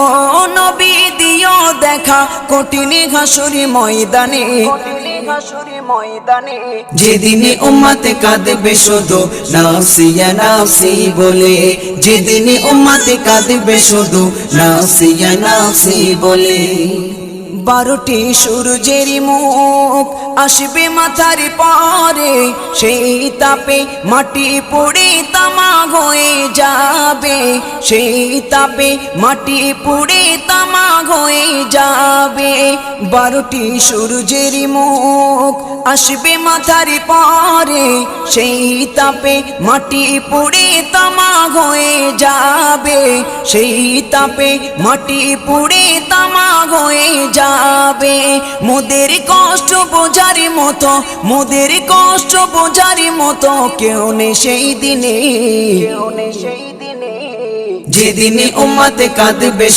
ও নবী দিও দেখা কঠিন হাসুরি ময়দানে, যেদিনে উম্মতে কাঁদবে শুধু নাফসি ইয়া নাফসি বলে, যেদিনে উম্মতে কাঁদবে শুধু নাফসি ইয়া নাফসি বলে। 12টি সূর্যের মুখ আসবে মাথার পরে, সেই তাপে মাটি পুড়ে তামা হয়ে যাবে, সেই তাপে মাটি পুড়ে তামা হয়ে যাবে। 12টি সূর্যের মুখ আসবে মাথার পরে, সেই তাপে মাটি পুড়ে তামা হয়ে যাবে, সেই তাপে মাটি পুড়ে তামা হয়ে যাবে। মোদের কষ্ট বোঝার মতো, মোদের কষ্ট বোঝার মতো কেউ নেই সেই দিনে, যেদিনে উম্মতে কাঁদবে